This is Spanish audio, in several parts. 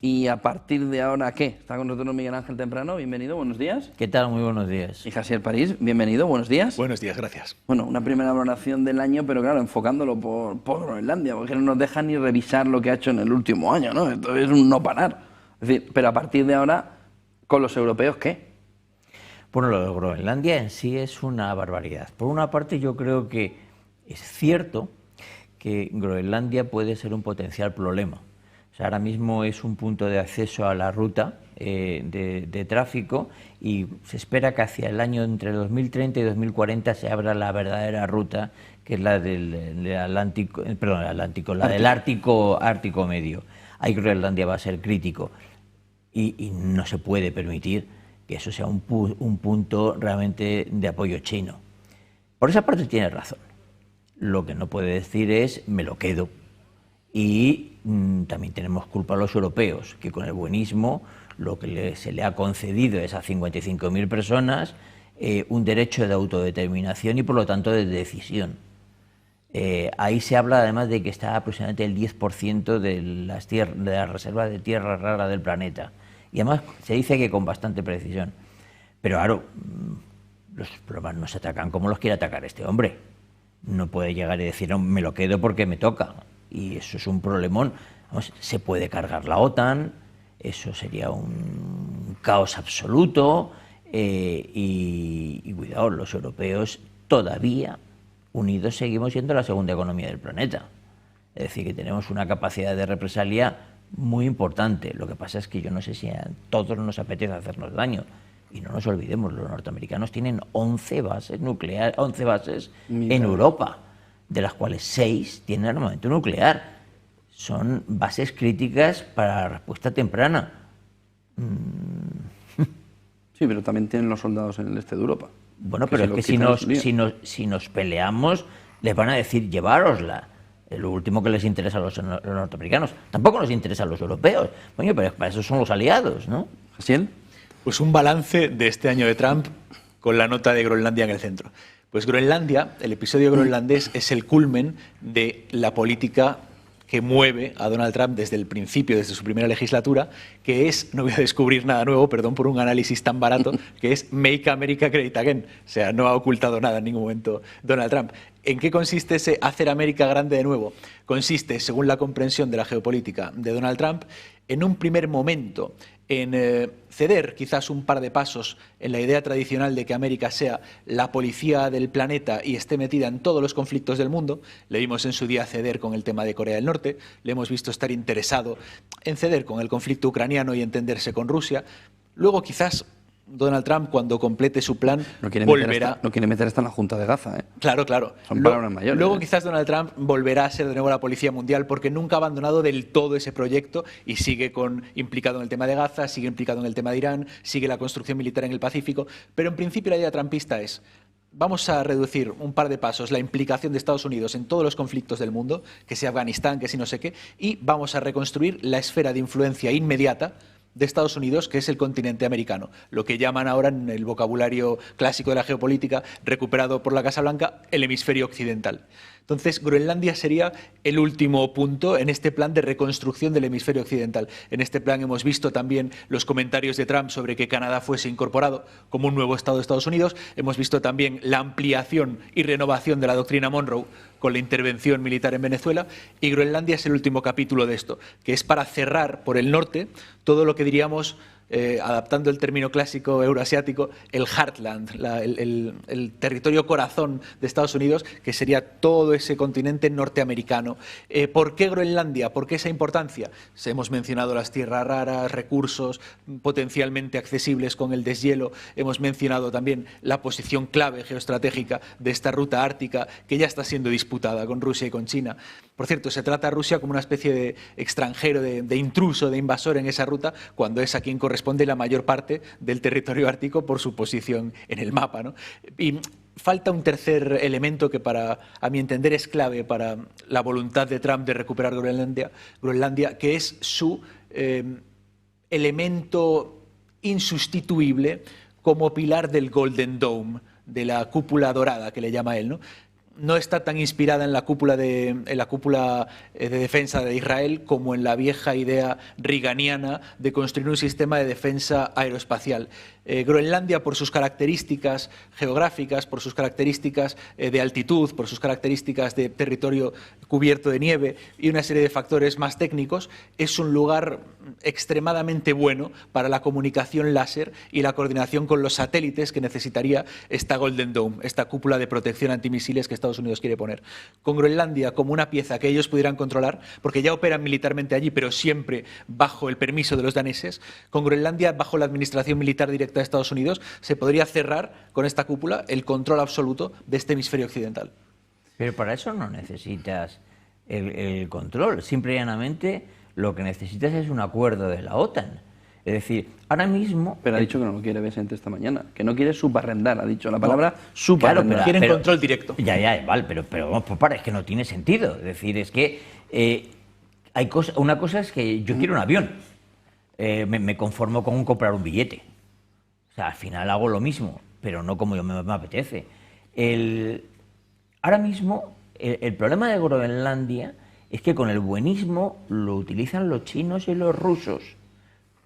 Y a partir de ahora, ¿qué? Está con nosotros Miguel Ángel Temprano, bienvenido, buenos días. ¿Qué tal? Muy buenos días. Y Javier París, bienvenido, buenos días. Buenos días, gracias. Bueno, una primera valoración del año, pero claro, enfocándolo por Groenlandia, porque no nos deja ni revisar lo que ha hecho en el último año, ¿no? Esto es un no parar. Es decir, pero a partir de ahora, ¿con los europeos qué? Bueno, lo de Groenlandia en sí es una barbaridad. Por una parte, yo creo que es cierto que Groenlandia puede ser un potencial problema. O sea, ahora mismo es un punto de acceso a la ruta de tráfico y se espera que hacia el año entre 2030 y 2040 se abra la verdadera ruta, que es la del Atlántico, la del Ártico Medio. Ahí Groenlandia va a ser crítico y no se puede permitir que eso sea un punto realmente de apoyo chino. Por esa parte tiene razón. Lo que no puede decir es me lo quedo. Y también tenemos culpa a los europeos, que con el buenismo lo que se le ha concedido es a 55.000 personas un derecho de autodeterminación y por lo tanto de decisión. Ahí se habla además de que está aproximadamente el 10% de las reservas de tierra rara del planeta. Y además se dice que con bastante precisión. Pero claro, los problemas no se atacan como los quiere atacar este hombre. No puede llegar y decir, no, me lo quedo porque me toca. Y eso es un problemón. Vamos, se puede cargar la OTAN, eso sería un caos absoluto. Y cuidado, los europeos todavía unidos seguimos siendo la segunda economía del planeta. Es decir, que tenemos una capacidad de represalia muy importante. Lo que pasa es que yo no sé si a todos nos apetece hacernos daño. Y no nos olvidemos, los norteamericanos tienen 11 bases nucleares, 11 bases en Europa, de las cuales 6 tienen armamento nuclear. Son bases críticas para la respuesta temprana. Sí, pero también tienen los soldados en el este de Europa. Bueno, pero es que si nos peleamos, les van a decir llevárosla. Es lo último que les interesa a los norteamericanos. Tampoco nos interesa a los europeos. Coño, pero para eso son los aliados, ¿no? ¿Jasiel? Pues un balance de este año de Trump con la nota de Groenlandia en el centro. Pues Groenlandia, el episodio groenlandés, es el culmen de la política que mueve a Donald Trump desde el principio, desde su primera legislatura, que es, no voy a descubrir nada nuevo, perdón por un análisis tan barato, que es Make America Great Again. O sea, no ha ocultado nada en ningún momento Donald Trump. ¿En qué consiste ese hacer América grande de nuevo? Consiste, según la comprensión de la geopolítica de Donald Trump, en un primer momento en ceder quizás un par de pasos en la idea tradicional de que América sea la policía del planeta y esté metida en todos los conflictos del mundo. Le vimos en su día ceder con el tema de Corea del Norte, le hemos visto estar interesado en ceder con el conflicto ucraniano y entenderse con Rusia. Luego quizás Donald Trump, cuando complete su plan, volverá... No quiere meter hasta en la Junta de Gaza, ¿eh? Claro, claro. Son palabras mayores. Luego quizás Donald Trump volverá a ser de nuevo la policía mundial porque nunca ha abandonado del todo ese proyecto y sigue implicado en el tema de Gaza, sigue implicado en el tema de Irán, sigue la construcción militar en el Pacífico. Pero en principio la idea trumpista es: vamos a reducir un par de pasos la implicación de Estados Unidos en todos los conflictos del mundo, que sea Afganistán, que si no sé qué, y vamos a reconstruir la esfera de influencia inmediata de Estados Unidos, que es el continente americano, lo que llaman ahora en el vocabulario clásico de la geopolítica, recuperado por la Casa Blanca, el hemisferio occidental. Entonces, Groenlandia sería el último punto en este plan de reconstrucción del hemisferio occidental. En este plan hemos visto también los comentarios de Trump sobre que Canadá fuese incorporado como un nuevo Estado de Estados Unidos. Hemos visto también la ampliación y renovación de la doctrina Monroe con la intervención militar en Venezuela. Y Groenlandia es el último capítulo de esto, que es para cerrar por el norte todo lo que diríamos, adaptando el término clásico euroasiático, el heartland, el territorio corazón de Estados Unidos, que sería todo ese continente norteamericano. ¿Por qué Groenlandia? ¿Por qué esa importancia? Hemos mencionado las tierras raras, recursos potencialmente accesibles con el deshielo. Hemos mencionado también la posición clave geoestratégica de esta ruta ártica, que ya está siendo disputada con Rusia y con China. Por cierto, se trata a Rusia como una especie de extranjero, de intruso, de invasor en esa ruta, cuando es a quien corresponde la mayor parte del territorio ártico por su posición en el mapa, ¿no? Y falta un tercer elemento que, a mi entender, es clave para la voluntad de Trump de recuperar Groenlandia, que es su elemento insustituible como pilar del Golden Dome, de la cúpula dorada que le llama él, ¿no? no está tan inspirada en la cúpula de defensa de Israel como en la vieja idea reaganiana de construir un sistema de defensa aeroespacial. Groenlandia, por sus características geográficas, por sus características de altitud, por sus características de territorio cubierto de nieve y una serie de factores más técnicos, es un lugar extremadamente bueno para la comunicación láser y la coordinación con los satélites que necesitaría esta Golden Dome, esta cúpula de protección antimisiles que Estados Unidos quiere poner. Con Groenlandia como una pieza que ellos pudieran controlar, porque ya operan militarmente allí, pero siempre bajo el permiso de los daneses, con Groenlandia bajo la administración militar directa de Estados Unidos, se podría cerrar con esta cúpula el control absoluto de este hemisferio occidental. Pero para eso no necesitas el control, simple y llanamente lo que necesitas es un acuerdo de la OTAN. Es decir, ahora mismo... Pero ha dicho que no lo quiere Vicente esta mañana, que no quiere subarrendar, ha dicho la palabra subarrendar. Claro, quieren control directo. Ya, vale, pero vamos por pares, es que no tiene sentido. Es decir, es que hay una cosa es que yo quiero un avión, me conformo con comprar un billete. O sea, al final hago lo mismo, pero no como yo me apetece. Ahora mismo, el problema de Groenlandia es que con el buenismo lo utilizan los chinos y los rusos.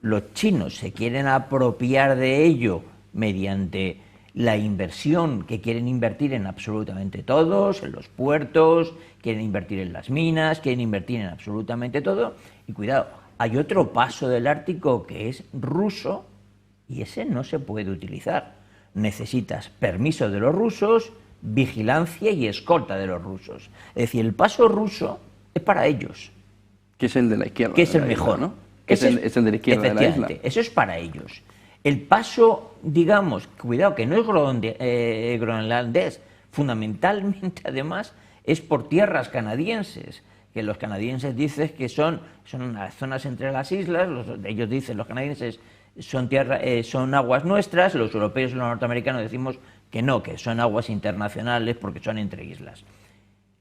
Los chinos se quieren apropiar de ello mediante la inversión que quieren invertir en absolutamente todos, en los puertos, quieren invertir en las minas, quieren invertir en absolutamente todo. Y cuidado, hay otro paso del Ártico que es ruso y ese no se puede utilizar. Necesitas permiso de los rusos, vigilancia y escolta de los rusos. Es decir, el paso ruso es para ellos. Que es el de la izquierda. Que es el mejor, ¿no? Es el de la izquierda de la isla. Eso es para ellos. El paso, digamos, cuidado, que no es groenlandés, fundamentalmente además es por tierras canadienses, que los canadienses dicen que son las zonas entre las islas, ellos dicen, los canadienses, son aguas nuestras, los europeos y los norteamericanos decimos que no, que son aguas internacionales porque son entre islas.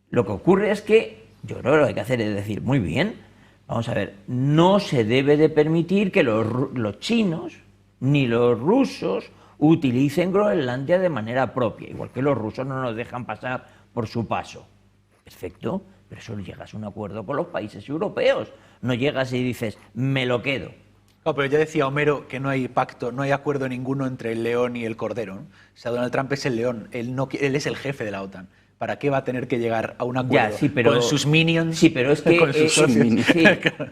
Lo que ocurre es que, yo creo que lo que hay que hacer es decir, muy bien, vamos a ver, no se debe de permitir que los chinos ni los rusos utilicen Groenlandia de manera propia, igual que los rusos no nos dejan pasar por su paso. Perfecto, pero eso llegas a un acuerdo con los países europeos, no llegas y dices, me lo quedo. No, pero ya decía Homero que no hay pacto, no hay acuerdo ninguno entre el león y el cordero, ¿no? O sea, Donald Trump es el león, él es el jefe de la OTAN. ¿Para qué va a tener que llegar a un acuerdo con sus minions? Sí, pero es que... con sus socios? Sí,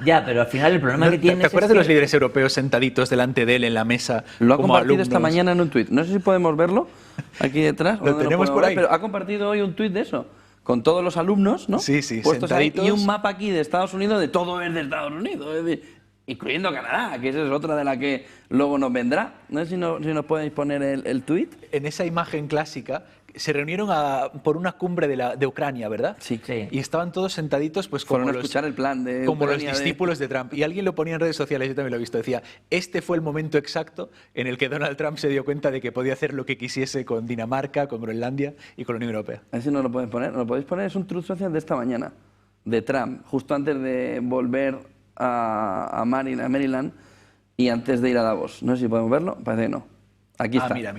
ya, pero al final el problema que tiene ¿Te acuerdas de los líderes europeos sentaditos delante de él en la mesa? Lo ha como compartido alumnos? esta mañana en un tuit. No sé si podemos verlo aquí detrás. Lo tenemos por ahí. Pero ha compartido hoy un tuit de eso, con todos los alumnos, ¿no? Sí, puestos ahí, sentaditos. y un mapa aquí de Estados Unidos, de todo es de Estados Unidos. Es decir, incluyendo Canadá, que esa es otra de la que luego nos vendrá. No sé si nos podéis poner el tuit. En esa imagen clásica se reunieron por una cumbre de Ucrania, ¿verdad? Sí. Y estaban todos sentaditos, pues Fueron como a escuchar el plan de como Ucrania los discípulos de Trump. Y alguien lo ponía en redes sociales, yo también lo he visto, decía, este fue el momento exacto en el que Donald Trump se dio cuenta de que podía hacer lo que quisiese con Dinamarca, con Groenlandia y con la Unión Europea. A ver si nos lo podéis poner. ¿Nos lo podéis poner? Es un truth social de esta mañana, de Trump, justo antes de volver a Maryland y antes de ir a Davos. No sé si podemos verlo, parece que no. Aquí está. Mira.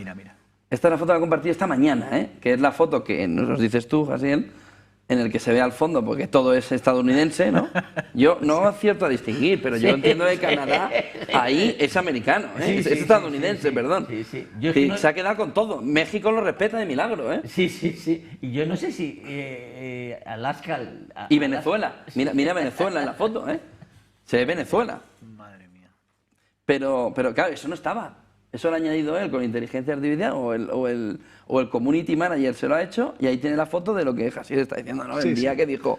Esta es la foto que la compartí esta mañana, que es la foto que nos dices tú, Jaciel, en el que se ve al fondo, porque todo es estadounidense, ¿no? Yo no acierto a distinguir, pero yo entiendo de Canadá, ahí es americano, es estadounidense, perdón. Sí. Se ha quedado con todo. México lo respeta de milagro, ¿eh? Sí. Y yo no sé si Alaska... Y Venezuela. Mira Venezuela en la foto, ¿eh? Se ve Venezuela. Madre mía. Pero claro, eso no estaba. Eso lo ha añadido él con inteligencia artificial o el community manager se lo ha hecho y ahí tiene la foto de lo que Jaciel está diciendo, ¿no? El día que dijo,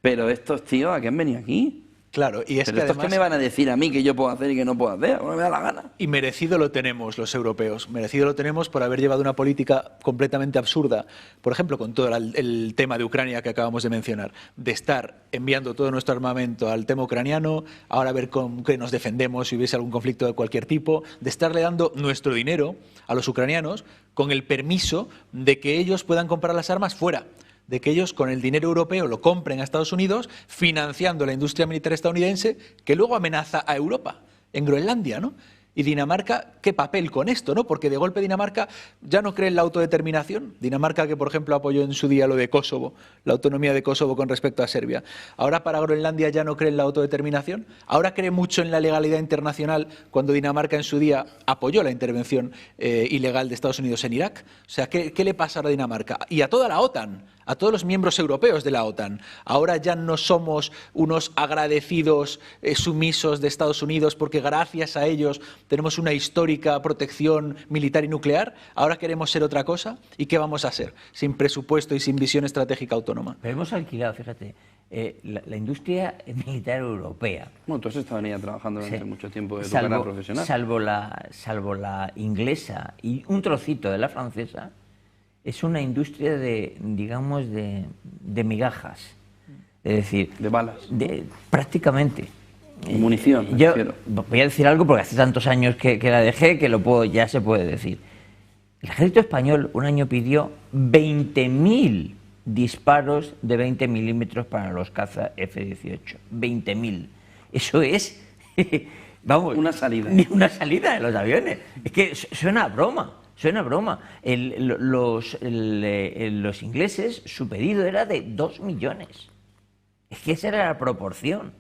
pero estos tíos, ¿a qué han venido aquí? Claro, y es pero que estos además... ¿qué me van a decir a mí que yo puedo hacer y que no puedo hacer? No me da la gana. Y merecido lo tenemos los europeos, merecido lo tenemos por haber llevado una política completamente absurda, por ejemplo, con todo el tema de Ucrania que acabamos de mencionar, de estar enviando todo nuestro armamento al tema ucraniano, ahora a ver con qué nos defendemos si hubiese algún conflicto de cualquier tipo, de estarle dando nuestro dinero a los ucranianos con el permiso de que ellos puedan comprar las armas fuera, de que ellos con el dinero europeo lo compren a Estados Unidos, financiando la industria militar estadounidense, que luego amenaza a Europa, en Groenlandia, ¿no? ¿Y Dinamarca qué papel con esto, no? Porque de golpe Dinamarca ya no cree en la autodeterminación. Dinamarca, que por ejemplo apoyó en su día lo de Kosovo, la autonomía de Kosovo con respecto a Serbia. Ahora para Groenlandia ya no cree en la autodeterminación. Ahora cree mucho en la legalidad internacional cuando Dinamarca en su día apoyó la intervención ilegal de Estados Unidos en Irak. O sea, ¿qué le pasa a Dinamarca? Y a toda la OTAN, a todos los miembros europeos de la OTAN. Ahora ya no somos unos agradecidos sumisos de Estados Unidos porque gracias a ellos tenemos una histórica protección militar y nuclear. Ahora queremos ser otra cosa. ¿Y qué vamos a ser? Sin presupuesto y sin visión estratégica autónoma. Pero hemos alquilado, fíjate, la industria militar europea. Bueno, tú has estado en ella trabajando durante mucho tiempo de tu carrera profesional. Salvo la inglesa y un trocito de la francesa, es una industria de, digamos, de migajas. Es decir, de balas. Prácticamente. Munición. Yo voy a decir algo porque hace tantos años que la dejé que ya se puede decir. El ejército español un año pidió 20.000 disparos de 20 milímetros para los caza F-18. 20.000. Eso es, vamos, una salida. Una salida de los aviones. Es que suena a broma. Suena a broma. Los ingleses, su pedido era de 2 millones. Es que esa era la proporción.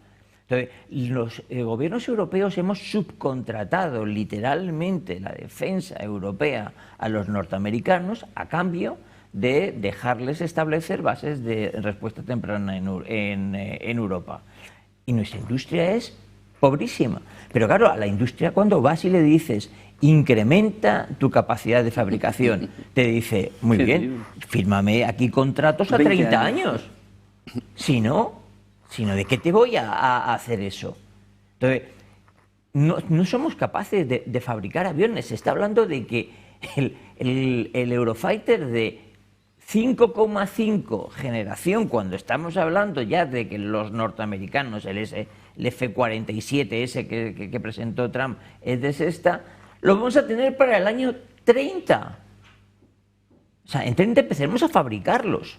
Entonces, los gobiernos europeos hemos subcontratado literalmente la defensa europea a los norteamericanos a cambio de dejarles establecer bases de respuesta temprana en Europa. Y nuestra industria es pobrísima. Pero claro, a la industria cuando vas y le dices incrementa tu capacidad de fabricación, te dice, muy bien, fírmame aquí contratos a 30 años. Si no, ¿de qué te voy a hacer eso? Entonces, no somos capaces de fabricar aviones. Se está hablando de que el Eurofighter de 5,5 generación, cuando estamos hablando ya de que los norteamericanos, el F-47 ese que presentó Trump, es de sexta, lo vamos a tener para el año 30. O sea, en 30 empezaremos a fabricarlos.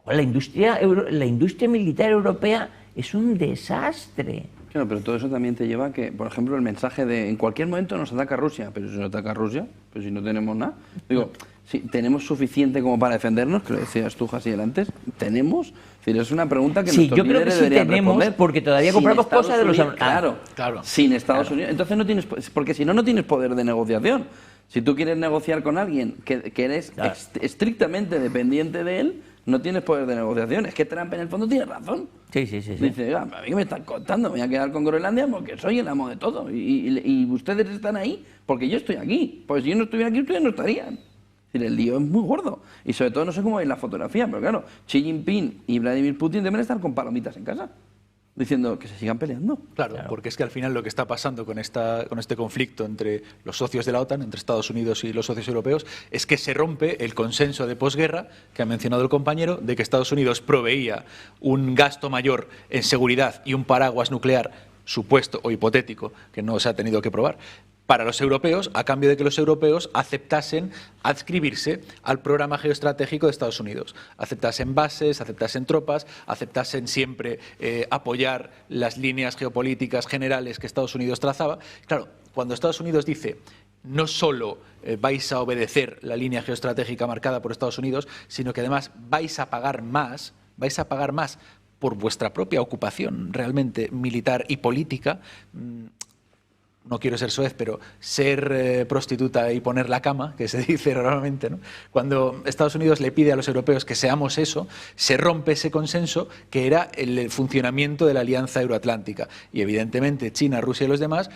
La industria militar europea es un desastre. Claro, pero todo eso también te lleva a que, por ejemplo, el mensaje de en cualquier momento nos ataca Rusia, pero si nos ataca Rusia, pues si no tenemos nada. Digo, si tenemos suficiente como para defendernos, que lo decías tú, Jaciel, antes, ¿tenemos? Es decir, es una pregunta que nuestros líderes deberían responder. Porque todavía compramos cosas de los... Claro, sin Estados Unidos. Entonces no tienes... Porque si no, no tienes poder de negociación. Si tú quieres negociar con alguien que eres estrictamente dependiente de él, no tienes poder de negociación. Es que Trump en el fondo tiene razón. Sí. Dice, a mí me están contando, me voy a quedar con Groenlandia porque soy el amo de todo. Y ustedes están ahí porque yo estoy aquí. Pues si yo no estuviera aquí, ustedes no estarían. Es decir, el lío es muy gordo. Y sobre todo no sé cómo es la fotografía, pero claro, Xi Jinping y Vladimir Putin deben estar con palomitas en casa, diciendo que se sigan peleando. Claro, porque es que al final lo que está pasando con este conflicto entre los socios de la OTAN, entre Estados Unidos y los socios europeos, es que se rompe el consenso de posguerra que ha mencionado el compañero, de que Estados Unidos proveía un gasto mayor en seguridad y un paraguas nuclear supuesto o hipotético, que no se ha tenido que probar, para los europeos, a cambio de que los europeos aceptasen adscribirse al programa geoestratégico de Estados Unidos. Aceptasen bases, aceptasen tropas, aceptasen siempre apoyar las líneas geopolíticas generales que Estados Unidos trazaba. Claro, cuando Estados Unidos dice no solo vais a obedecer la línea geoestratégica marcada por Estados Unidos, sino que además vais a pagar más por vuestra propia ocupación realmente militar y política. No quiero ser soez, pero ser prostituta y poner la cama, que se dice normalmente, ¿no? Cuando Estados Unidos le pide a los europeos que seamos eso, se rompe ese consenso que era el funcionamiento de la Alianza Euroatlántica. Y evidentemente China, Rusia y los demás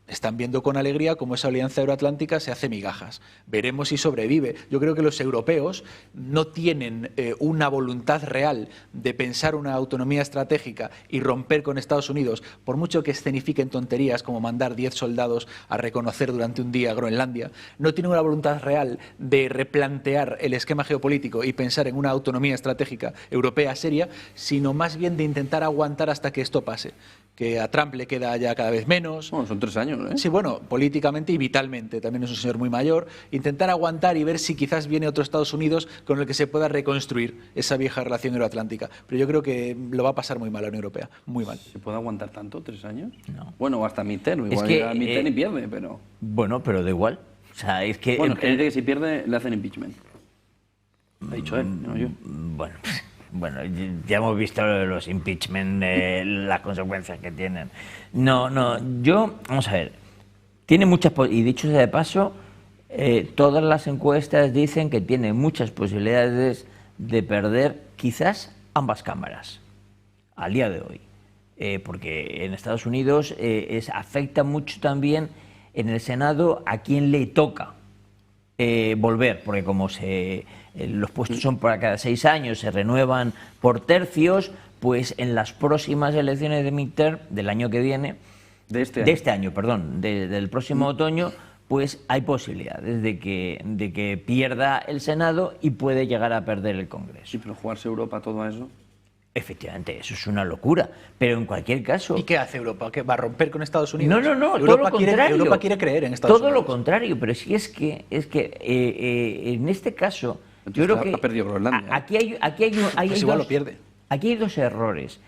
están viendo con alegría cómo esa alianza euroatlántica se hace migajas. Veremos si sobrevive. Yo creo que los europeos no tienen una voluntad real de pensar una autonomía estratégica y romper con Estados Unidos, por mucho que escenifiquen tonterías como mandar 10 soldados a reconocer durante un día Groenlandia. No tienen una voluntad real de replantear el esquema geopolítico y pensar en una autonomía estratégica europea seria, sino más bien de intentar aguantar hasta que esto pase. que a Trump le queda ya cada vez menos. Bueno, son 3 años, ¿eh? Sí, bueno, políticamente y vitalmente. También es un señor muy mayor. Intentar aguantar y ver si quizás viene otro Estados Unidos con el que se pueda reconstruir esa vieja relación euroatlántica. Pero yo creo que lo va a pasar muy mal la Unión Europea. Muy mal. ¿Se puede aguantar tanto? ¿3 años? No. Bueno, hasta midterm. Es Igual que, llega a midterm y pierde, pero... Bueno, pero da igual. O sea, es que... Bueno, es que dice que si pierde le hacen impeachment. Ha dicho él, no yo. Bueno, ya hemos visto los impeachment, las consecuencias que tienen. No, vamos a ver, tiene muchas, y dicho sea de paso, todas las encuestas dicen que tiene muchas posibilidades de perder quizás ambas cámaras, al día de hoy. Porque en Estados Unidos afecta mucho también en el Senado a quién le toca volver, porque como los puestos son para cada 6 años, se renuevan por tercios, pues en las próximas elecciones de midterm del año que viene, del próximo otoño, pues hay posibilidades de que pierda el Senado y puede llegar a perder el Congreso. Sí, pero jugarse Europa todo a eso... Efectivamente, eso es una locura, pero en cualquier caso... ¿Y qué hace Europa? ¿Que va a romper con Estados Unidos? No, todo lo contrario. Europa quiere creer en Estados Unidos. Todo lo contrario, pero sí es que en este caso... Entonces, yo creo que ha perdido Groenlandia. Aquí hay Pues igual lo pierde. Aquí hay 2 errores.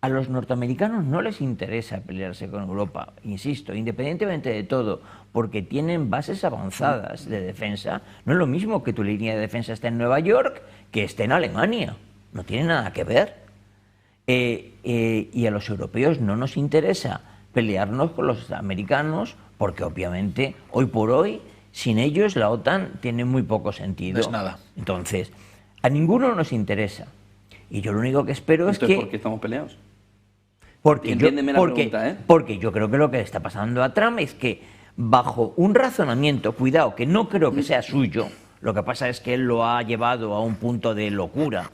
A los norteamericanos no les interesa pelearse con Europa, insisto, independientemente de todo, porque tienen bases avanzadas de defensa. No es lo mismo que tu línea de defensa esté en Nueva York que esté en Alemania. No tiene nada que ver. Y a los europeos no nos interesa pelearnos con los americanos, porque obviamente, hoy por hoy, sin ellos la OTAN tiene muy poco sentido. No es nada. Entonces, a ninguno nos interesa. Y yo lo único que espero es que... ¿Por qué estamos peleados? Porque pregunta, ¿eh? Porque yo creo que lo que le está pasando a Trump es que, bajo un razonamiento, cuidado, que no creo que sea suyo, lo que pasa es que él lo ha llevado a un punto de locura,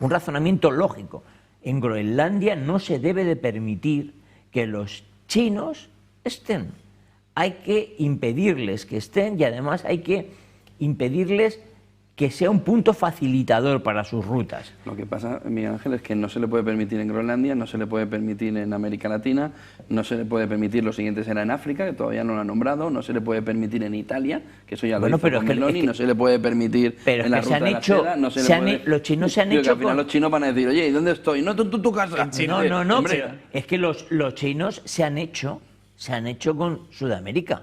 un razonamiento lógico. En Groenlandia no se debe de permitir que los chinos estén. Hay que impedirles que estén y además hay que impedirles que sea un punto facilitador para sus rutas. Lo que pasa, Miguel Ángel, es que no se le puede permitir en Groenlandia, no se le puede permitir en América Latina, no se le puede permitir, lo siguiente será en África, que todavía no lo ha nombrado, no se le puede permitir en Italia, que eso ya lo hizo con Meloni, no se le puede permitir en la ruta de la seda, no se le puede... Los chinos se han Digo, hecho... que al final los chinos van a decir, oye, ¿y dónde estoy? No, tú tu casa. No, pero es que los chinos se han hecho con Sudamérica.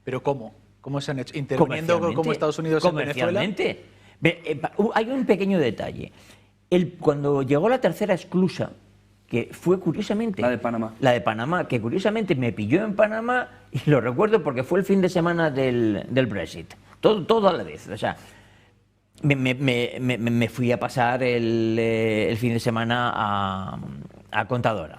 ¿Pero cómo? ¿Cómo se han hecho? ¿Interviniendo como Estados Unidos en Venezuela? Hay un pequeño detalle. Cuando llegó la tercera esclusa, que fue curiosamente... La de Panamá. La de Panamá, que curiosamente me pilló en Panamá, y lo recuerdo porque fue el fin de semana del Brexit. Todo a la vez. O sea, me fui a pasar el fin de semana a Contadora.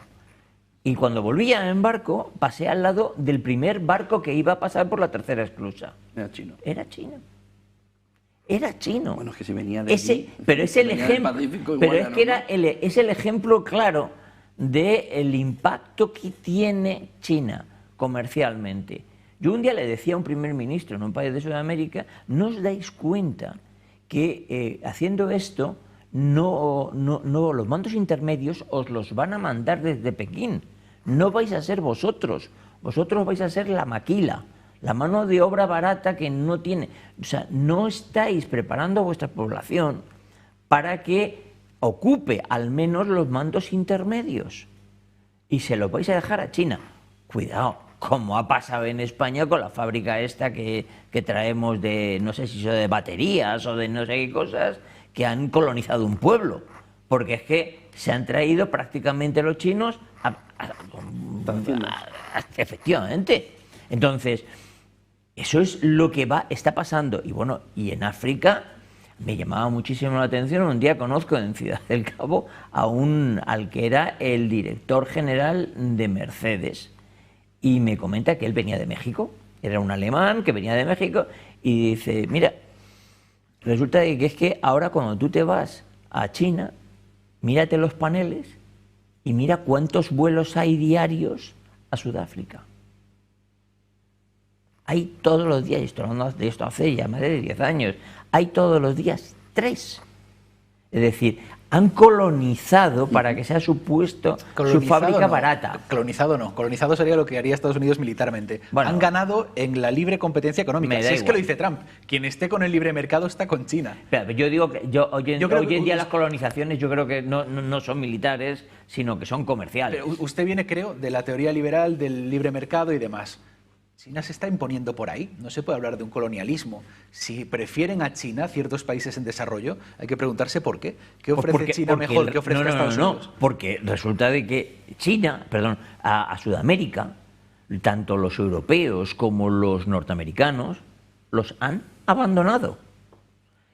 Y cuando volvía en barco, pasé al lado del primer barco que iba a pasar por la tercera esclusa. Era chino. Era chino. Era chino. Bueno, es que si venía de allí, pero es el ejemplo. Pacífico, Pero es que es el ejemplo claro del impacto que tiene China comercialmente. Yo un día le decía a un primer ministro en un país de Sudamérica, ¿no os dais cuenta que haciendo esto los mandos intermedios os los van a mandar desde Pekín? No vais a ser vosotros vais a ser la maquila, la mano de obra barata que no tiene. O sea, no estáis preparando a vuestra población para que ocupe al menos los mandos intermedios. Y se los vais a dejar a China. Cuidado, como ha pasado en España con la fábrica esta que traemos de, no sé si son de baterías o de no sé qué cosas, que han colonizado un pueblo. Porque es que se han traído prácticamente los chinos efectivamente. Entonces, eso es lo que está pasando. Y bueno, y en África me llamaba muchísimo la atención. Un día conozco en Ciudad del Cabo al que era el director general de Mercedes, y me comenta que él venía de México. Era un alemán que venía de México y dice, mira, resulta que es que ahora cuando tú te vas a China, mírate los paneles y mira cuántos vuelos hay diarios a Sudáfrica. Hay todos los días, de esto hace ya más de 10 años, hay todos los días 3. Es decir, han colonizado para que sea su puesto, su fábrica no, barata. Colonizado no. Colonizado sería lo que haría Estados Unidos militarmente. Bueno, han ganado en la libre competencia económica. me da Si es que igual. lo dice Trump. Quien esté con el libre mercado está con China. Pero yo digo que hoy en creo que día las colonizaciones yo creo que no son militares, sino que son comerciales. Pero usted viene, creo, de la teoría liberal del libre mercado y demás. China se está imponiendo por ahí. No se puede hablar de un colonialismo. Si prefieren a China ciertos países en desarrollo, hay que preguntarse por qué. ¿Qué ofrece China mejor que ofrezca Estados Unidos? Porque resulta de que China, perdón, a Sudamérica, tanto los europeos como los norteamericanos, los han abandonado.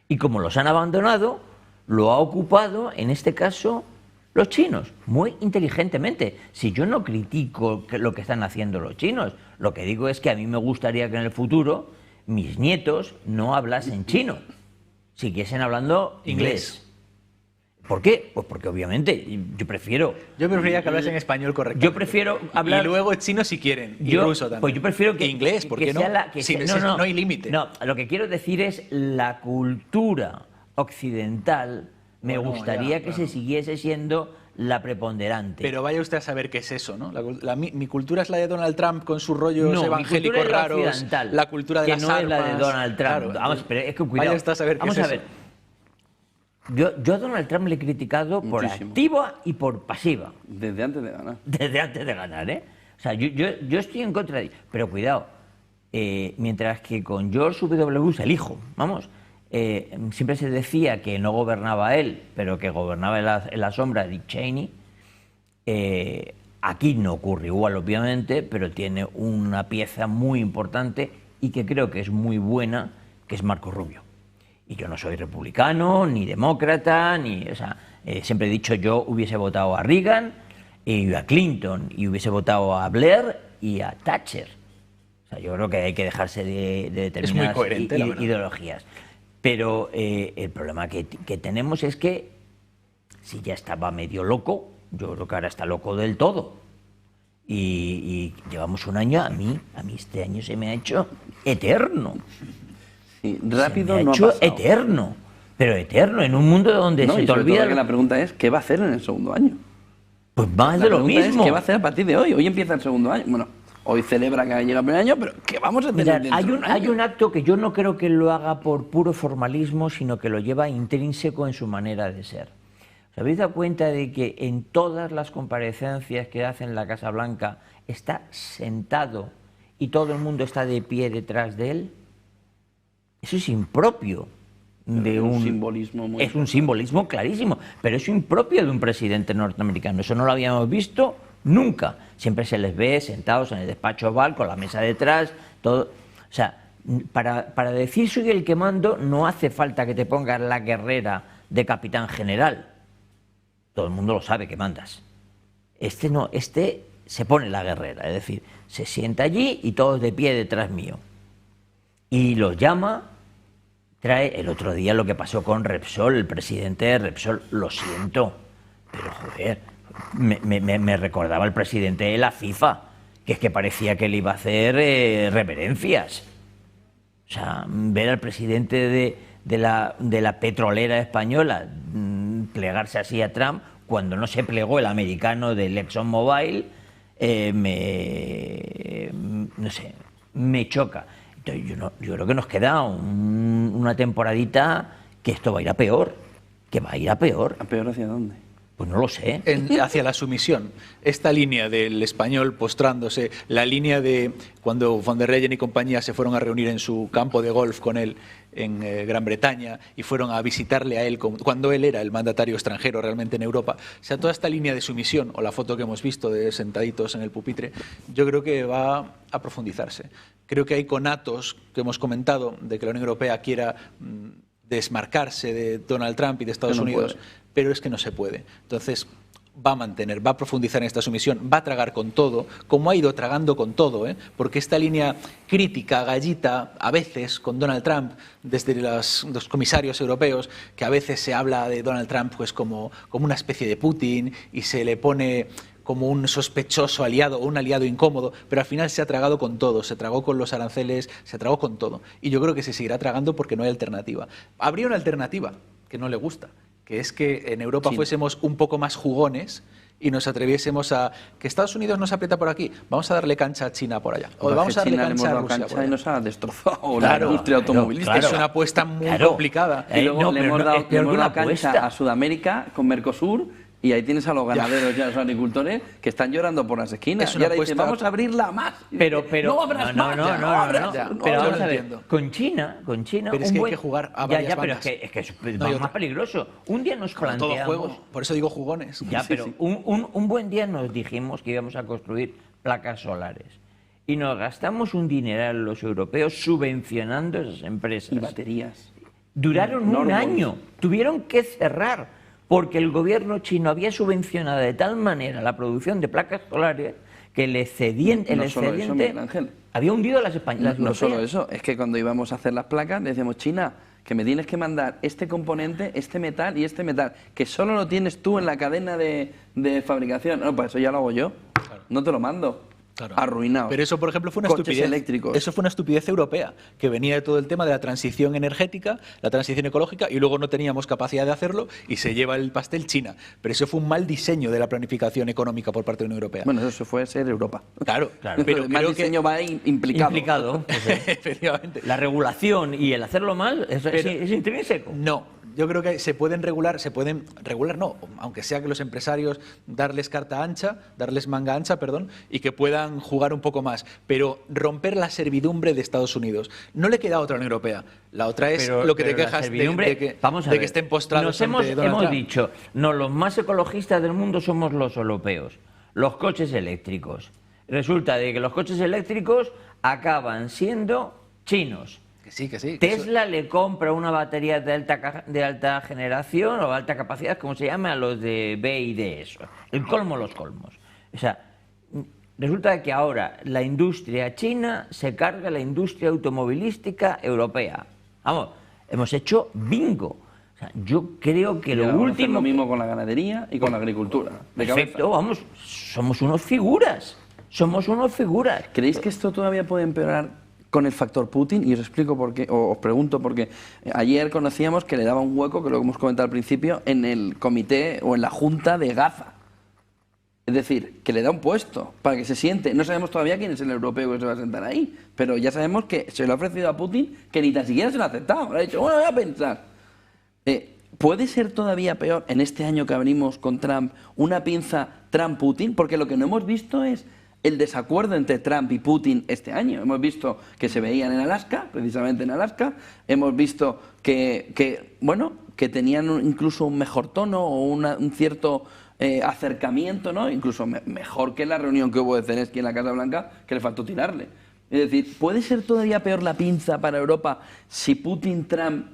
Y como los han abandonado, lo ha ocupado, en este caso, los chinos, muy inteligentemente. Si yo no critico lo que están haciendo los chinos, lo que digo es que a mí me gustaría que en el futuro mis nietos no hablasen chino, siguiesen hablando inglés. ¿Por qué? Pues porque obviamente yo prefiero... Yo preferiría que hablasen español correcto. Yo prefiero hablar... Y luego chino si quieren, y ruso también. Pues yo prefiero que... Inglés, ¿por qué no? No hay límite. No, lo que quiero decir es la cultura occidental. Me gustaría que se siguiese siendo la preponderante. Pero vaya usted a saber qué es eso, ¿no? Mi cultura es la de Donald Trump con sus rollos evangélicos raros, la cultura de las armas. Que no es la de Donald Trump. Claro, vamos, pero es que cuidado. Vaya usted a saber qué vamos es a ver. Yo a Donald Trump le he criticado por activa y por pasiva. Desde antes de ganar. Desde antes de ganar, ¿eh? O sea, yo estoy en contra de ello. Pero cuidado, mientras que con George W. Bush, el hijo, vamos... siempre se decía que no gobernaba él, pero que gobernaba en la sombra Dick Cheney. Aquí no ocurre igual, obviamente, pero tiene una pieza muy importante y que creo que es muy buena, que es Marco Rubio. Y yo no soy republicano, ni demócrata, o sea, siempre he dicho yo hubiese votado a Reagan y a Clinton, y hubiese votado a Blair y a Thatcher. O sea, yo creo que hay que dejarse de determinadas ideologías. Pero el problema que tenemos es que si ya estaba medio loco, yo creo que ahora está loco del todo. Y llevamos un año, a mí este año se me ha hecho eterno. Sí, rápido se me no ha hecho ha pasado. eterno, pero eterno, en un mundo donde No, se y te sobre todo olvida... que la pregunta es, ¿qué va a hacer en el segundo año? Pues más de lo pregunta mismo. Es, ¿qué va a hacer a partir de hoy? Hoy empieza el segundo año. Bueno, hoy celebra que ha llegado el primer año, pero ¿qué vamos a tener Mirad, dentro de un año? hay un acto que yo no creo que lo haga por puro formalismo, sino que lo lleva intrínseco en su manera de ser. ¿Os habéis dado cuenta de que en todas las comparecencias que hace en la Casa Blanca está sentado y todo el mundo está de pie detrás de él? Eso es impropio de un simbolismo muy es un simbolismo clarísimo, pero es impropio de un presidente norteamericano. Eso no lo habíamos visto nunca. Siempre se les ve sentados en el despacho oval con la mesa detrás, todo. O sea, para decir soy el que mando no hace falta que te pongas la guerrera de capitán general. Todo el mundo lo sabe que mandas. Este no, este se pone la guerrera, es decir, se sienta allí y todos de pie detrás mío. Y los llama, trae el otro día lo que pasó con Repsol, el presidente de Repsol, lo siento, pero joder, me recordaba el presidente de la FIFA, que es que parecía que le iba a hacer reverencias. O sea, ver al presidente de la petrolera española plegarse así a Trump, cuando no se plegó el americano del ExxonMobil, no sé, me choca. Entonces, yo creo que nos queda una temporadita que esto va a ir a peor, que va a ir a peor. ¿A peor hacia dónde? Pues no lo sé. Hacia la sumisión. Esta línea del español postrándose, la línea de cuando von der Leyen y compañía se fueron a reunir en su campo de golf con él en Gran Bretaña y fueron a visitarle a él cuando él era el mandatario extranjero realmente en Europa. O sea, toda esta línea de sumisión, o la foto que hemos visto de sentaditos en el pupitre, yo creo que va a profundizarse. Creo que hay conatos que hemos comentado de que la Unión Europea quiera desmarcarse de Donald Trump y de Estados Unidos, pero es que no se puede. Entonces, va a mantener, va a profundizar en esta sumisión, va a tragar con todo, como ha ido tragando con todo, porque esta línea crítica, gallita, a veces con Donald Trump, desde los comisarios europeos, que a veces se habla de Donald Trump pues como una especie de Putin y se le pone como un sospechoso aliado o un aliado incómodo, pero al final se ha tragado con todo, se tragó con los aranceles, se tragó con todo. Y yo creo que se seguirá tragando porque no hay alternativa. Habría una alternativa que no le gusta, que es que en Europa China. fuésemos un poco más jugones y nos atreviésemos a que Estados Unidos nos aprieta por aquí, vamos a darle cancha a China por allá. O vamos a darle China le hemos cancha a dado Rusia por y allá. nos ha destrozado Claro, la industria claro, automovilística. claro. Es una apuesta muy Claro. complicada. Y luego No, le pero hemos no, dado, es peor que una cancha apuesta. a Sudamérica con Mercosur y ahí tienes a los ganaderos y a los agricultores que están llorando por las esquinas. Es Y una ahora dicen, apuesta- vamos a abrirla más. Y Pero, dice, no abras más, ya, no abras. ya. no Pero abras". yo vamos lo a ver, entiendo. con China, Pero es que hay que jugar a varias pero bandas. es que es No hay más otra. peligroso. Un día nos Como todo planteamos... juego, por eso digo jugones. Ya, Sí, pero sí. un buen día nos dijimos que íbamos a construir placas solares. Y nos gastamos un dineral los europeos subvencionando esas empresas. Y baterías. Duraron un Norwood. año, tuvieron que cerrar porque el gobierno chino había subvencionado de tal manera la producción de placas solares que el excediente, No solo eso, Miguel Ángel. había hundido a las españolas. No solo eso, es que cuando íbamos a hacer las placas decíamos, China, que me tienes que mandar este componente, este metal y este metal, que solo lo tienes tú en la cadena de fabricación. No, pues eso ya lo hago yo. No te lo mando. Claro. Arruinado. Pero eso, por ejemplo, fue una Coches estupidez. eléctricos. Eso fue una estupidez europea, que venía de todo el tema de la transición energética, la transición ecológica, y luego no teníamos capacidad de hacerlo y se lleva el pastel China. Pero eso fue un mal diseño de la planificación económica por parte de la Unión Europea. Bueno, eso fue ser Europa. Claro, Claro. pero el mal creo que diseño va implicado. Implicado. Pues, efectivamente. la regulación y el hacerlo mal es intrínseco. No, yo creo que se pueden regular no, aunque sea que los empresarios darles carta ancha, darles manga ancha, perdón, y que puedan jugar un poco más, pero romper la servidumbre de Estados Unidos. No le queda otra a la Unión Europea. La otra es lo que te la quejas servidumbre, vamos a de ver, que estén postrados nos ante Donald hemos Trump. dicho, no, los más ecologistas del mundo somos los europeos, los coches eléctricos. Resulta de que los coches eléctricos acaban siendo chinos. Que sí, que sí. Tesla le compra una batería de alta generación o alta capacidad, como se llama, a los de B y D, eso. El colmo de los colmos. O sea, resulta que ahora la industria china se carga la industria automovilística europea. Vamos, hemos hecho bingo. O sea, yo creo que Y lo ahora vamos a hacer último... lo mismo con la ganadería y con la agricultura. De Perfecto, cabeza. vamos, somos unos figuras. Somos unos figuras. ¿Creéis que esto todavía puede empeorar con el factor Putin? Y os explico por qué, o os pregunto porque ayer conocíamos que le daba un hueco, que lo hemos comentado al principio, en el comité o en la junta de Gaza. Es decir, que le da un puesto para que se siente. No sabemos todavía quién es el europeo que se va a sentar ahí, pero ya sabemos que se lo ha ofrecido a Putin, que ni tan siquiera se lo ha aceptado. Le ha dicho, bueno, voy a pensar. ¿Puede ser todavía peor en este año que abrimos con Trump una pinza Trump-Putin? Porque lo que no hemos visto es el desacuerdo entre Trump y Putin este año. Hemos visto que se veían en Alaska, precisamente en Alaska. Hemos visto que tenían incluso un mejor tono o un cierto acercamiento, ¿no? Incluso mejor que la reunión que hubo de Zelensky en la Casa Blanca, que le faltó tirarle. Es decir, ¿puede ser todavía peor la pinza para Europa si Putin, Trump,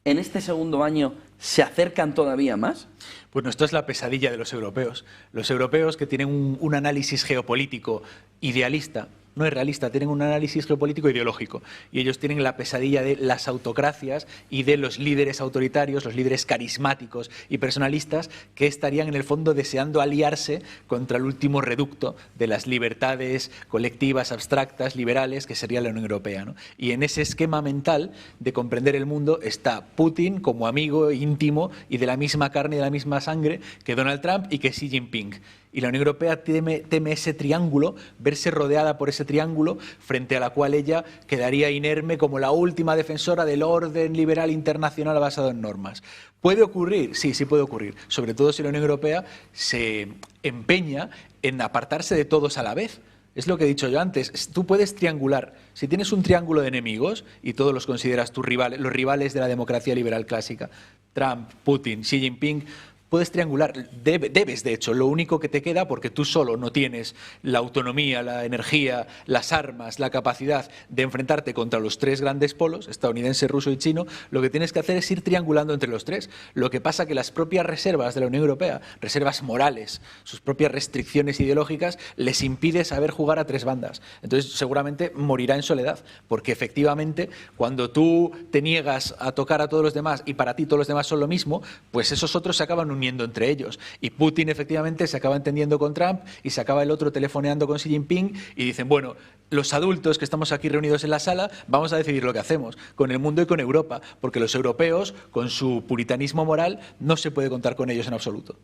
en este segundo año se acercan todavía más? Bueno, esto es la pesadilla de los europeos. Los europeos que tienen un análisis geopolítico idealista, no es realista, tienen un análisis geopolítico ideológico. Y ellos tienen la pesadilla de las autocracias y de los líderes autoritarios, los líderes carismáticos y personalistas que estarían en el fondo deseando aliarse contra el último reducto de las libertades colectivas, abstractas, liberales, que sería la Unión Europea, ¿no? Y en ese esquema mental de comprender el mundo está Putin como amigo íntimo y de la misma carne y de la misma sangre que Donald Trump y que Xi Jinping. Y la Unión Europea teme ese triángulo, verse rodeada por ese triángulo, frente a la cual ella quedaría inerme como la última defensora del orden liberal internacional basado en normas. ¿Puede ocurrir? Sí, sí puede ocurrir. Sobre todo si la Unión Europea se empeña en apartarse de todos a la vez. Es lo que he dicho yo antes. Tú puedes triangular. Si tienes un triángulo de enemigos y todos los consideras tus rivales, los rivales de la democracia liberal clásica, Trump, Putin, Xi Jinping, puedes triangular, debes de hecho, lo único que te queda, porque tú solo no tienes la autonomía, la energía, las armas, la capacidad de enfrentarte contra los tres grandes polos, estadounidense, ruso y chino, lo que tienes que hacer es ir triangulando entre los tres. Lo que pasa que las propias reservas de la Unión Europea, reservas morales, sus propias restricciones ideológicas, les impide saber jugar a tres bandas. Entonces seguramente morirá en soledad, porque efectivamente cuando tú te niegas a tocar a todos los demás y para ti todos los demás son lo mismo, pues esos otros se acaban uniendo entre ellos. Y Putin efectivamente se acaba entendiendo con Trump y se acaba el otro telefoneando con Xi Jinping y dicen, bueno, los adultos que estamos aquí reunidos en la sala vamos a decidir lo que hacemos con el mundo y con Europa, porque los europeos, con su puritanismo moral, no se puede contar con ellos en absoluto.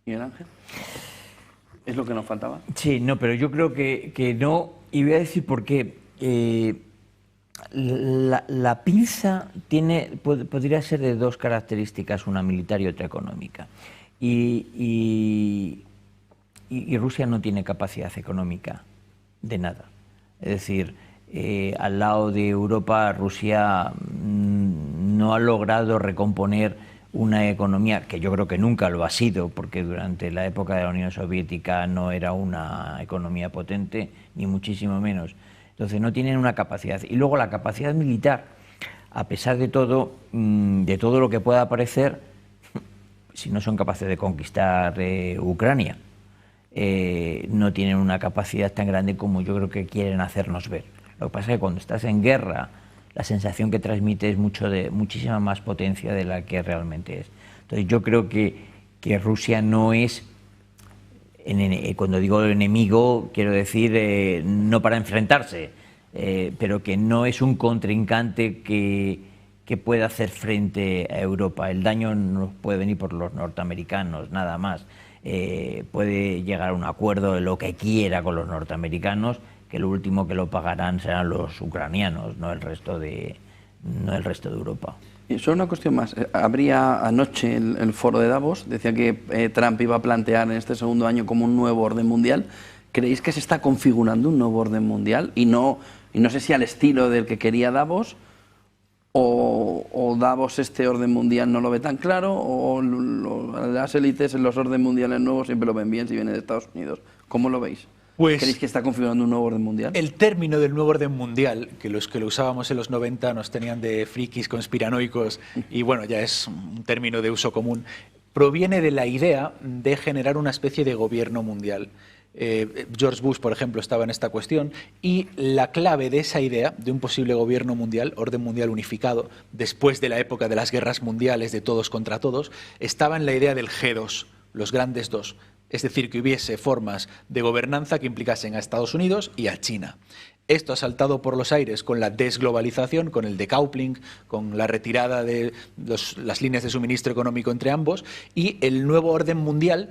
¿Y el Ángel? ¿Es lo que nos faltaba? Sí, no, pero yo creo que no, y voy a decir por qué. La pinza podría ser de dos características, una militar y otra económica. Y Rusia no tiene capacidad económica de nada. Es decir, al lado de Europa, Rusia no ha logrado recomponer una economía que yo creo que nunca lo ha sido, porque durante la época de la Unión Soviética no era una economía potente, ni muchísimo menos. Entonces no tienen una capacidad. Y luego la capacidad militar, a pesar de todo lo que pueda parecer, si no son capaces de conquistar Ucrania, no tienen una capacidad tan grande como yo creo que quieren hacernos ver. Lo que pasa es que cuando estás en guerra, la sensación que transmite es muchísima más potencia de la que realmente es. Entonces yo creo que Rusia no es, cuando digo enemigo, quiero decir no para enfrentarse, pero que no es un contrincante que pueda hacer frente a Europa. El daño no puede venir por los norteamericanos, nada más. Puede llegar a un acuerdo de lo que quiera con los norteamericanos, que lo último que lo pagarán serán los ucranianos, no el resto de Europa. Y solo una cuestión más. Habría anoche el foro de Davos, decía que Trump iba a plantear en este segundo año como un nuevo orden mundial. ¿Creéis que se está configurando un nuevo orden mundial? Y no sé si al estilo del que quería Davos, o Davos este orden mundial no lo ve tan claro, o las élites en los órdenes mundiales nuevos siempre lo ven bien si viene de Estados Unidos. ¿Cómo lo veis? Pues, ¿creéis que está configurando un nuevo orden mundial? El término del nuevo orden mundial, que los que lo usábamos en los 90 nos tenían de frikis conspiranoicos, y bueno, ya es un término de uso común, proviene de la idea de generar una especie de gobierno mundial. George Bush, por ejemplo, estaba en esta cuestión, y la clave de esa idea de un posible gobierno mundial, orden mundial unificado, después de la época de las guerras mundiales de todos contra todos, estaba en la idea del G2, los grandes dos. Es decir, que hubiese formas de gobernanza que implicasen a Estados Unidos y a China. Esto ha saltado por los aires con la desglobalización, con el decoupling, con la retirada de las líneas de suministro económico entre ambos, y el nuevo orden mundial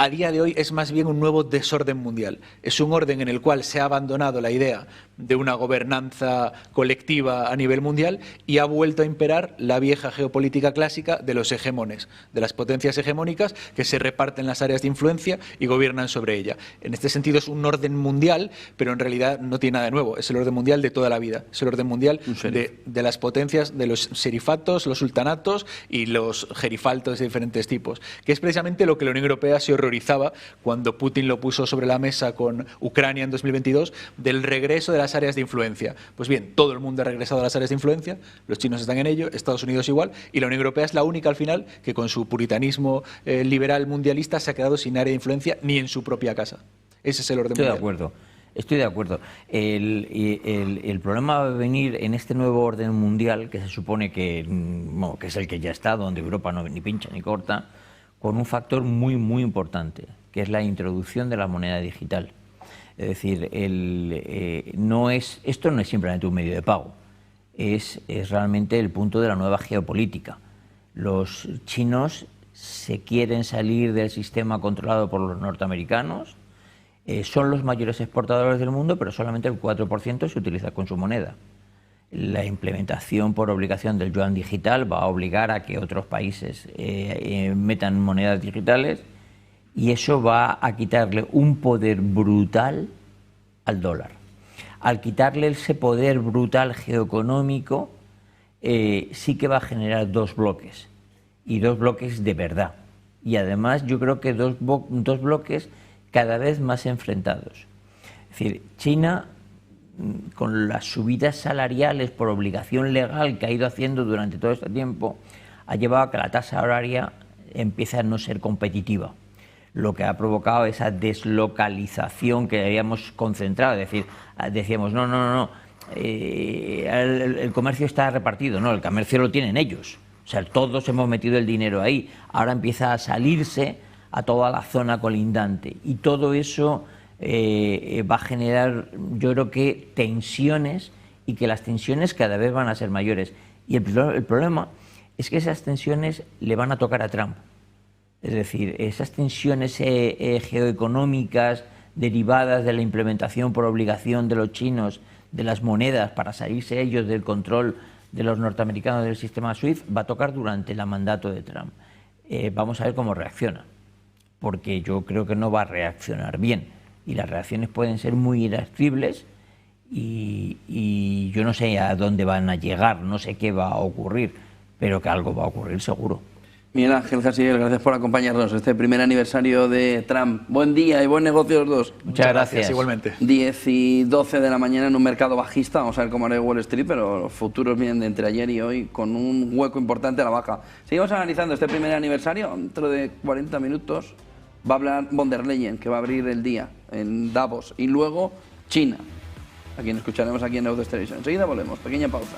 a día de hoy es más bien un nuevo desorden mundial. Es un orden en el cual se ha abandonado la idea de una gobernanza colectiva a nivel mundial y ha vuelto a imperar la vieja geopolítica clásica de los hegemones, de las potencias hegemónicas que se reparten las áreas de influencia y gobiernan sobre ella. En este sentido es un orden mundial, pero en realidad no tiene nada de nuevo. Es el orden mundial de toda la vida. Es el orden mundial de las potencias, de los serifatos, los sultanatos y los gerifaltos de diferentes tipos, que es precisamente lo que la Unión Europea se horrorizaba cuando Putin lo puso sobre la mesa con Ucrania en 2022, del regreso de las áreas de influencia. Pues bien, todo el mundo ha regresado a las áreas de influencia, los chinos están en ello, Estados Unidos igual, y la Unión Europea es la única al final que con su puritanismo liberal mundialista se ha quedado sin área de influencia ni en su propia casa. Ese es el orden mundial. Estoy de acuerdo. El problema va a venir en este nuevo orden mundial, que se supone que es el que ya está, donde Europa no ni pincha ni corta, con un factor muy, muy importante, que es la introducción de la moneda digital. Es decir, esto no es simplemente un medio de pago, es realmente el punto de la nueva geopolítica. Los chinos se quieren salir del sistema controlado por los norteamericanos, son los mayores exportadores del mundo, pero solamente el 4% se utiliza con su moneda. La implementación por obligación del yuan digital va a obligar a que otros países metan monedas digitales, y eso va a quitarle un poder brutal al dólar. Al quitarle ese poder brutal geoeconómico, sí que va a generar dos bloques, y dos bloques de verdad. Y además yo creo que dos bloques cada vez más enfrentados. Es decir, China, con las subidas salariales por obligación legal que ha ido haciendo durante todo este tiempo, ha llevado a que la tasa horaria empiece a no ser competitiva, lo que ha provocado esa deslocalización que habíamos concentrado. Es decir, decíamos, no, el comercio está repartido, no, el comercio lo tienen ellos. O sea, todos hemos metido el dinero ahí. Ahora empieza a salirse a toda la zona colindante, y todo eso va a generar, yo creo que tensiones, y que las tensiones cada vez van a ser mayores. Y el problema es que esas tensiones le van a tocar a Trump. Es decir, esas tensiones geoeconómicas derivadas de la implementación por obligación de los chinos de las monedas para salirse ellos del control de los norteamericanos del sistema SWIFT, va a tocar durante el mandato de Trump. Vamos a ver cómo reacciona, porque yo creo que no va a reaccionar bien, y las reacciones pueden ser muy irascibles, y yo no sé a dónde van a llegar, no sé qué va a ocurrir, pero que algo va a ocurrir seguro. Miguel Ángel Jasiel, gracias por acompañarnos este primer aniversario de Trump. Buen día y buen negocio los dos. Muchas gracias. Igualmente. 10 y 12 de la mañana en un mercado bajista. Vamos a ver cómo hará Wall Street, pero los futuros vienen de entre ayer y hoy con un hueco importante a la baja. Seguimos analizando este primer aniversario. Dentro de 40 minutos va a hablar von der Leyen, que va a abrir el día en Davos. Y luego China, a quien escucharemos aquí en Auto Station. Enseguida volvemos. Pequeña pausa.